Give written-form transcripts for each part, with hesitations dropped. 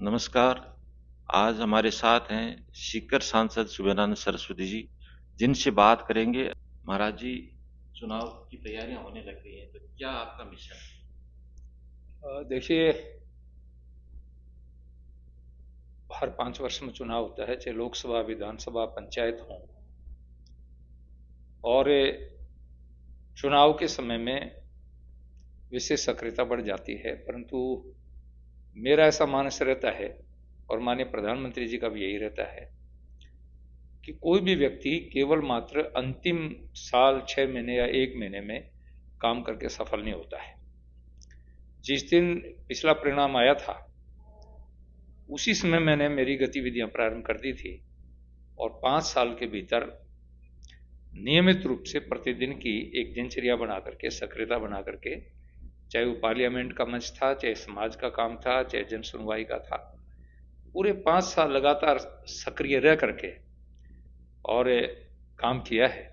नमस्कार। आज हमारे साथ हैं सीकर सांसद सुबेरानंद सरस्वती जी, जिनसे बात करेंगे। महाराज जी, चुनाव की तैयारियां होने लग गई हैं, तो क्या आपका मिशन है? देखिए, हर 5 वर्ष में चुनाव होता है, चाहे लोकसभा, विधानसभा, पंचायत हो। और चुनाव के समय में विशेष सक्रियता बढ़ जाती है, परंतु मेरा ऐसा मानस रहता है और माननीय प्रधानमंत्री जी का भी यही रहता है कि कोई भी व्यक्ति केवल मात्र अंतिम साल, 6 महीने या 1 महीने में काम करके सफल नहीं होता है। जिस दिन पिछला परिणाम आया था, उसी समय मैंने मेरी गतिविधियां प्रारंभ कर दी थी और 5 साल के भीतर नियमित रूप से प्रतिदिन की एक दिनचर्या बना करके, सक्रियता बना करके, चाहे वो पार्लियामेंट का मंच था, चाहे समाज का काम था, चाहे जन सुनवाई का था, पूरे 5 साल लगातार सक्रिय रह करके और काम किया है।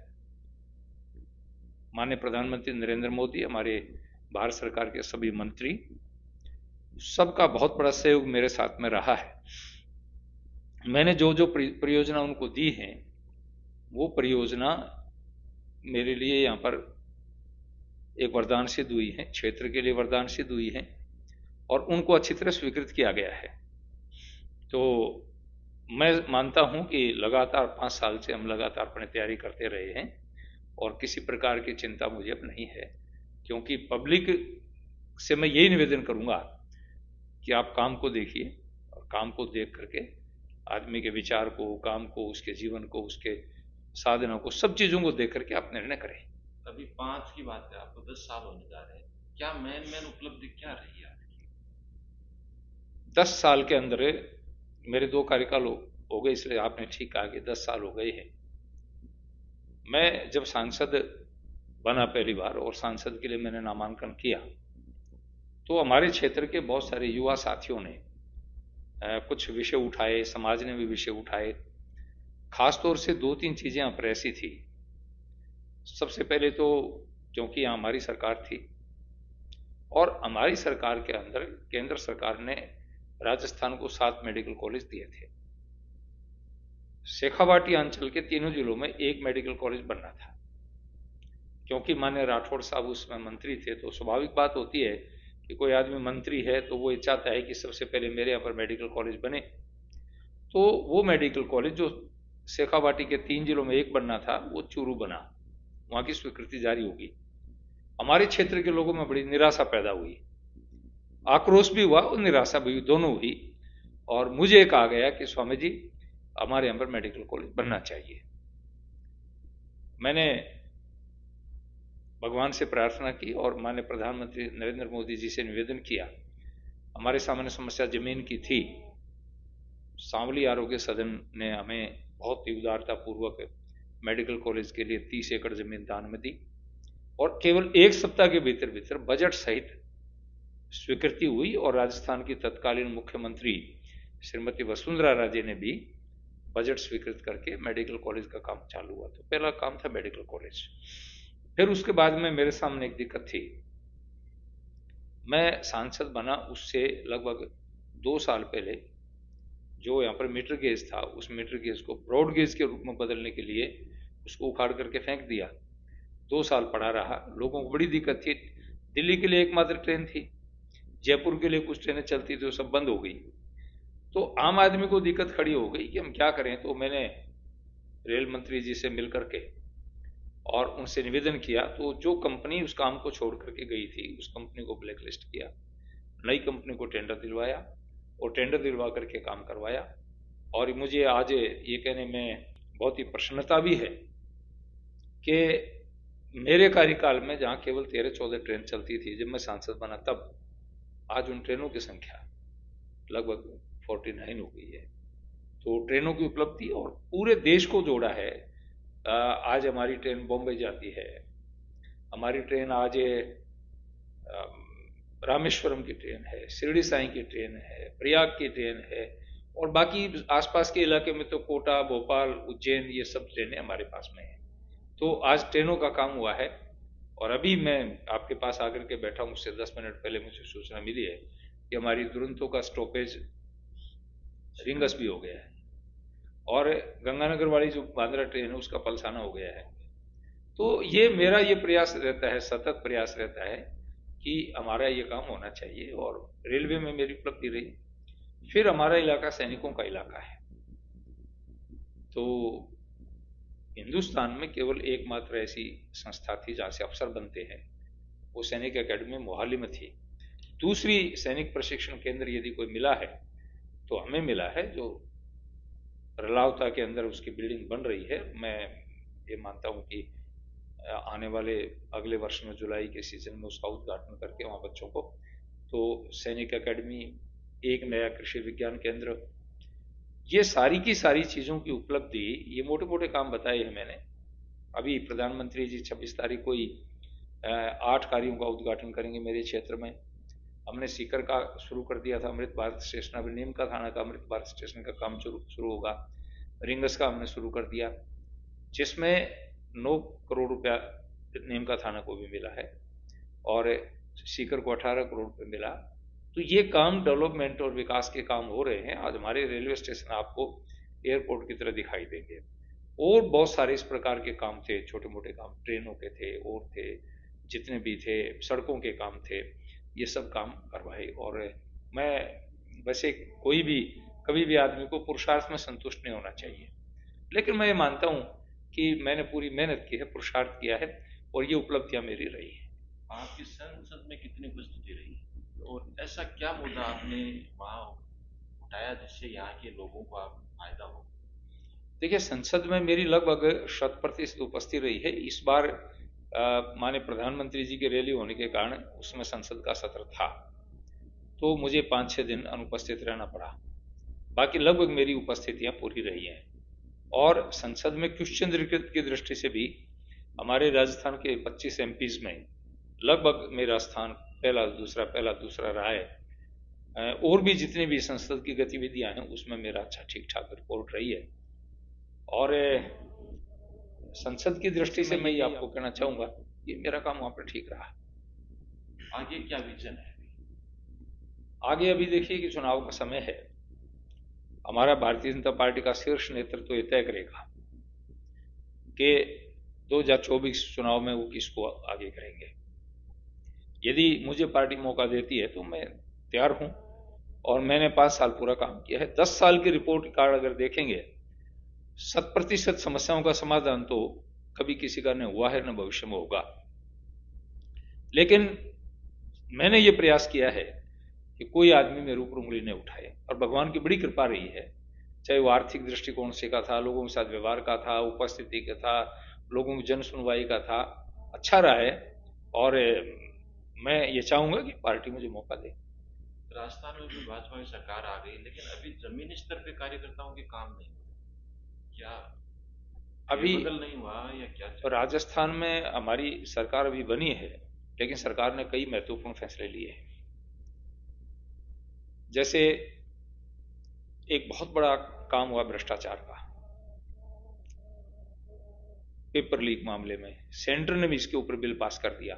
माननीय प्रधानमंत्री नरेंद्र मोदी, हमारे भारत सरकार के सभी मंत्री, सबका बहुत बड़ा सहयोग मेरे साथ में रहा है। मैंने जो जो परियोजना उनको दी है, वो परियोजना मेरे लिए यहाँ पर एक वरदान सिद्ध हुई है, क्षेत्र के लिए वरदान सिद्ध हुई है और उनको अच्छी तरह स्वीकृत किया गया है। तो मैं मानता हूं कि लगातार 5 साल से हम लगातार अपनी तैयारी करते रहे हैं और किसी प्रकार की चिंता मुझे अब नहीं है, क्योंकि पब्लिक से मैं यही निवेदन करूंगा कि आप काम को देखिए और काम को देख करके आदमी के विचार को, काम को, उसके जीवन को, उसके साधनों को, सब चीजों को देख करके आप निर्णय करें। अभी 5 की बात है, आपको 10 साल होने जा रहे हैं। क्या मेन उपलब्धि क्या रही है आपकी? 10 साल के अंदर मेरे 2 कार्यकाल हो गए, इसलिए आपने ठीक कहा कि 10 साल हो गए हैं। मैं जब सांसद बना पहली बार और सांसद के लिए मैंने नामांकन किया, तो हमारे क्षेत्र के बहुत सारे युवा साथियों ने कुछ विषय उठाए, समाज ने भी विषय उठाए। खासतौर से 2-3 चीजें यहाँ पर ऐसी थी। सबसे पहले तो क्योंकि यहाँ हमारी सरकार थी और हमारी सरकार के अंदर केंद्र सरकार ने राजस्थान को 7 मेडिकल कॉलेज दिए थे। शेखावाटी अंचल के तीनों जिलों में एक मेडिकल कॉलेज बनना था। क्योंकि माननीय राठौड़ साहब उसमें मंत्री थे, तो स्वाभाविक बात होती है कि कोई आदमी मंत्री है तो वो चाहता है कि सबसे पहले मेरे यहाँ पर मेडिकल कॉलेज बने। तो वो मेडिकल कॉलेज जो शेखावाटी के 3 जिलों में एक बनना था, वो चूरू बना, वहां की स्वीकृति जारी होगी। हमारे क्षेत्र के लोगों में बड़ी निराशा पैदा हुई, आक्रोश भी हुआ और निराशा भी, दोनों हुई। और मुझे कहा गया कि स्वामी जी, हमारे यहाँ पर मेडिकल कॉलेज बनना चाहिए। मैंने भगवान से प्रार्थना की और माननीय प्रधानमंत्री नरेंद्र मोदी जी से निवेदन किया। हमारे सामने समस्या जमीन की थी। सांवली आरोग्य सदन ने हमें बहुत ही उदारता पूर्वक मेडिकल कॉलेज के लिए 30 एकड़ जमीन दान में दी और केवल 1 सप्ताह के भीतर भीतर बजट सहित स्वीकृति हुई और राजस्थान की तत्कालीन मुख्यमंत्री श्रीमती वसुंधरा राजे ने भी बजट स्वीकृत करके मेडिकल कॉलेज का काम चालू हुआ। तो पहला काम था मेडिकल कॉलेज। फिर उसके बाद में मेरे सामने एक दिक्कत थी। मैं सांसद बना उससे लगभग 2 साल पहले जो यहाँ पर मीटर गेज था, उस मीटर गेज को ब्रॉड गेज के रूप में बदलने के लिए उसको उखाड़ करके फेंक दिया। 2 साल पड़ा रहा, लोगों को बड़ी दिक्कत थी। दिल्ली के लिए एकमात्र ट्रेन थी, जयपुर के लिए कुछ ट्रेनें चलती थी, वो सब बंद हो गई। तो आम आदमी को दिक्कत खड़ी हो गई कि हम क्या करें। तो मैंने रेल मंत्री जी से मिल करके और उनसे निवेदन किया, तो जो कंपनी उस काम को छोड़ करके गई थी, उस कंपनी को ब्लैक लिस्ट किया, नई कंपनी को टेंडर दिलवाया और टेंडर दिलवा करके काम करवाया। और मुझे आज ये कहने में बहुत ही प्रसन्नता भी है कि मेरे कार्यकाल में जहां केवल 13-14 ट्रेन चलती थी जब मैं सांसद बना, तब आज उन ट्रेनों की संख्या लगभग 49 हो गई है। तो ट्रेनों की उपलब्धि और पूरे देश को जोड़ा है। आज हमारी ट्रेन बॉम्बे जाती है, हमारी ट्रेन आज रामेश्वरम की ट्रेन है, शिरडी साईं की ट्रेन है, प्रयाग की ट्रेन है और बाकी आसपास के इलाके में तो कोटा, भोपाल, उज्जैन, ये सब ट्रेनें हमारे पास में हैं। तो आज ट्रेनों का काम हुआ है। और अभी मैं आपके पास आकर के बैठा हूँ, उससे 10 मिनट पहले मुझे सूचना मिली है कि हमारी दुरंतो का स्टॉपेज रिंगस भी हो गया है, और गंगानगर वाली जो बांद्रा ट्रेन है उसका पलसाना हो गया है। तो ये मेरा ये प्रयास रहता है, सतत प्रयास रहता है कि हमारा ये काम होना चाहिए, और रेलवे में मेरी उपलब्धि रही। फिर हमारा इलाका सैनिकों का इलाका है, तो हिंदुस्तान में केवल एकमात्र ऐसी संस्था थी जहाँ से अफसर बनते हैं, वो सैनिक अकेडमी मोहाली में थी। दूसरी सैनिक प्रशिक्षण केंद्र यदि कोई मिला है तो हमें मिला है, जो रलावता के अंदर उसकी बिल्डिंग बन रही है। मैं ये मानता हूँ कि आने वाले अगले वर्ष में जुलाई के सीजन में उसका उद्घाटन करके वहाँ बच्चों को, तो सैनिक अकेडमी, एक नया कृषि विज्ञान केंद्र, ये सारी की सारी चीज़ों की उपलब्धि, ये मोटे मोटे काम बताए हैं मैंने। अभी प्रधानमंत्री जी 26 तारीख को ही 8 कार्यों का उद्घाटन करेंगे मेरे क्षेत्र में। हमने सीकर का शुरू कर दिया था, अमृत भारत स्टेशन, अभी नीम का थाना का अमृत भारत स्टेशन का काम शुरू होगा। रिंगस का हमने शुरू कर दिया, जिसमें 9 करोड़ रुपया नीम का थाना को भी मिला है, और सीकर को 18 करोड़ रुपये मिला। तो ये काम डेवलपमेंट और विकास के काम हो रहे हैं। आज हमारे रेलवे स्टेशन आपको एयरपोर्ट की तरह दिखाई देंगे, और बहुत सारे इस प्रकार के काम थे, छोटे मोटे काम, ट्रेनों के थे और थे, जितने भी थे, सड़कों के काम थे, ये सब काम करवाए। और मैं वैसे कोई भी कभी भी आदमी को पुरुषार्थ में संतुष्ट नहीं होना चाहिए, लेकिन मैं ये मानता हूँ कि मैंने पूरी मेहनत की है, पुरुषार्थ किया है, और ये उपलब्धियां मेरी रही है। आपकी संसद में कितनी उपस्थिति रही, और ऐसा क्या मुद्दा आपने वहाँ उठाया जिससे यहाँ के लोगों को आप फायदा हो? देखिए, संसद में मेरी लगभग 100% उपस्थिति रही है। इस बार माननीय प्रधानमंत्री जी की रैली होने के कारण उसमें संसद का सत्र था, तो मुझे 5-6 दिन अनुपस्थित रहना पड़ा। बाकी लगभग मेरी उपस्थितियां पूरी रही हैं। और संसद में क्वेश्चन की दृष्टि से भी हमारे राजस्थान के 25 एमपीज में लगभग मेरा स्थान पहला दूसरा रहा है। और भी जितनी भी संसद की गतिविधियां हैं उसमें मेरा अच्छा ठीक ठाक रिपोर्ट रही है। और संसद की दृष्टि से मैं ये आपको कहना चाहूंगा कि मेरा काम वहां पर ठीक रहा। आगे क्या विजन है? आगे अभी देखिए कि चुनाव का समय है। हमारा भारतीय जनता पार्टी का शीर्ष नेतृत्व ये तय करेगा कि 2024 चुनाव में वो किसको आगे करेंगे। यदि मुझे पार्टी मौका देती है तो मैं तैयार हूं, और मैंने 5 साल पूरा काम किया है। 10 साल की रिपोर्ट कार्ड अगर देखेंगे, 100% समस्याओं का समाधान तो कभी किसी का नहीं हुआ है, न भविष्य में होगा। लेकिन मैंने ये प्रयास किया है कि कोई आदमी मेरे ऊपर उंगली नहीं उठाए, और भगवान की बड़ी कृपा रही है, चाहे वो आर्थिक दृष्टिकोण से का था, लोगों के साथ व्यवहार का था, उपस्थिति का था, लोगों की जन सुनवाई का था, अच्छा रहा है। और मैं ये चाहूंगा कि पार्टी मुझे मौका दे। राजस्थान में भी भाजपा की सरकार आ गई, लेकिन अभी जमीनी स्तर पे कार्यकर्ताओं के काम नहीं हुए, क्या अभी बदल नहीं हुआ या क्या? राजस्थान में हमारी सरकार अभी बनी है, लेकिन सरकार ने कई महत्वपूर्ण फैसले लिए हैं। जैसे एक बहुत बड़ा काम हुआ भ्रष्टाचार का, पेपर लीक मामले में सेंटर ने भी इसके ऊपर बिल पास कर दिया,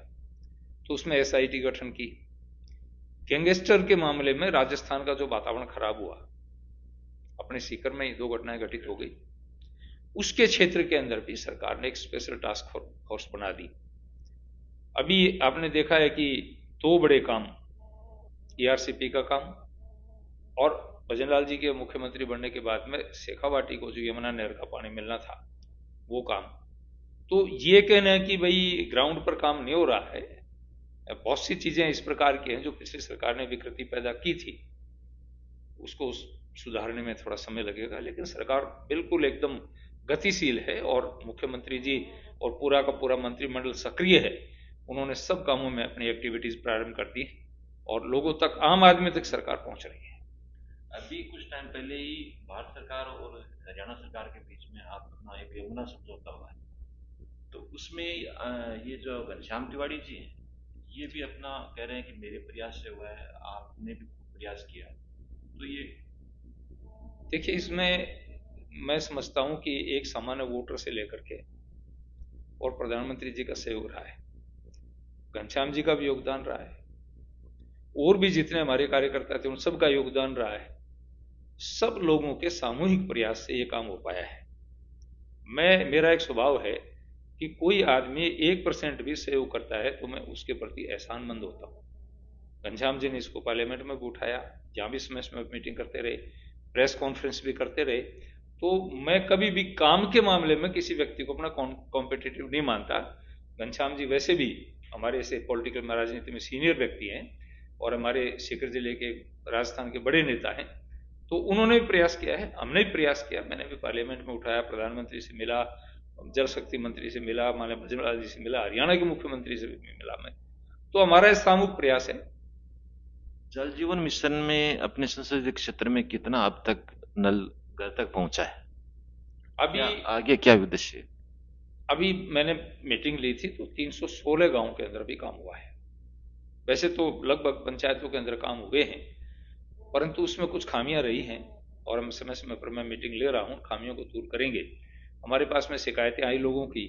तो उसमें एसआईटी गठन की। गैंगस्टर के मामले में राजस्थान का जो वातावरण खराब हुआ, अपने सीकर में ही 2 घटनाएं घटित हो गई, उसके क्षेत्र के अंदर भी सरकार ने एक स्पेशल टास्क फोर्स बना दी। अभी आपने देखा है कि 2 बड़े काम, ईआरसीपी का काम, और भजनलाल जी के मुख्यमंत्री बनने के बाद में शेखावाटी को जो यमुना नहर का पानी मिलना था, वो काम। तो ये कहना है कि भाई ग्राउंड पर काम नहीं हो रहा है, बहुत सी चीजें इस प्रकार की हैं जो पिछली सरकार ने विकृति पैदा की थी, उसको सुधारने में थोड़ा समय लगेगा, लेकिन सरकार बिल्कुल एकदम गतिशील है, और मुख्यमंत्री जी और पूरा का पूरा मंत्रिमंडल सक्रिय है। उन्होंने सब कामों में अपनी एक्टिविटीज प्रारंभ कर दी, और लोगों तक, आम आदमी तक सरकार पहुंच रही है। अभी कुछ टाइम पहले ही भारत सरकार और हरियाणा सरकार के बीच में अपना एक यमुना समझौता हुआ है, तो उसमें ये जो घनश्याम तिवारी जी हैं, ये भी अपना कह रहे हैं कि मेरे प्रयास से हुआ है, आपने भी प्रयास किया, तो ये देखिए, इसमें मैं समझता हूं कि एक सामान्य वोटर से लेकर के और प्रधानमंत्री जी का सहयोग रहा है, घनश्याम जी का भी योगदान रहा है, और भी जितने हमारे कार्यकर्ता थे उन सबका योगदान रहा है। सब लोगों के सामूहिक प्रयास से ये काम हो पाया है। मेरा एक स्वभाव है कि कोई आदमी 1% भी सहयोग करता है तो मैं उसके प्रति एहसानमंद होता हूँ। घनश्याम जी ने इसको पार्लियामेंट में भी उठाया, जहाँ भी समय समय मीटिंग करते रहे, प्रेस कॉन्फ्रेंस भी करते रहे। तो मैं कभी भी काम के मामले में किसी व्यक्ति को अपना कॉम्पिटिटिव नहीं मानता। घनश्याम जी वैसे भी हमारे ऐसे पॉलिटिकल में, राजनीति में सीनियर व्यक्ति हैं और हमारे सीकर जिले के, राजस्थान के बड़े नेता हैं। तो उन्होंने भी प्रयास किया है, हमने भी प्रयास किया। मैंने भी पार्लियामेंट में उठाया, प्रधानमंत्री से मिला, जल शक्ति मंत्री से मिला, माननीय भजनलाल जी से मिला, हरियाणा के मुख्यमंत्री से भी मिला मैं। तो हमारा सामूहिक प्रयास है। जल जीवन मिशन में अपने संसदीय क्षेत्र में कितना अब तक नल घर तक पहुंचा है? अभी आगे क्या उद्देश्य है? अभी मैंने मीटिंग ली थी तो 316 गांव के अंदर भी काम हुआ है। वैसे तो लगभग पंचायतों के अंदर काम हुए हैं, परंतु उसमें कुछ खामियां रही हैं और हम समय समय पर मैं मीटिंग ले रहा हूं, खामियों को दूर करेंगे। हमारे पास में शिकायतें आई लोगों की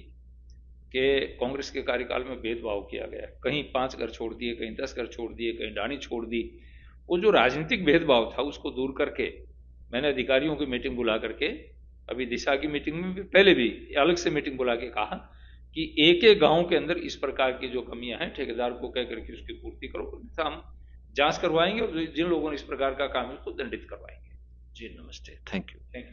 कि कांग्रेस के कार्यकाल में भेदभाव किया गया, कहीं 5 घर छोड़ दिए, कहीं 10 घर छोड़ दिए, कहीं डाणी छोड़ दी। वो जो राजनीतिक भेदभाव था उसको दूर करके मैंने अधिकारियों की मीटिंग बुला करके, अभी दिशा की मीटिंग में भी, पहले भी अलग से मीटिंग बुला के कहा कि एक एक गांव के अंदर इस प्रकार की जो कमियां हैं ठेकेदार को कह करके उसकी पूर्ति करो, अन्यथा हम जांच करवाएंगे और जिन लोगों ने इस प्रकार का काम है उसको दंडित करवाएंगे। जी नमस्ते, थैंक यू। Thank you.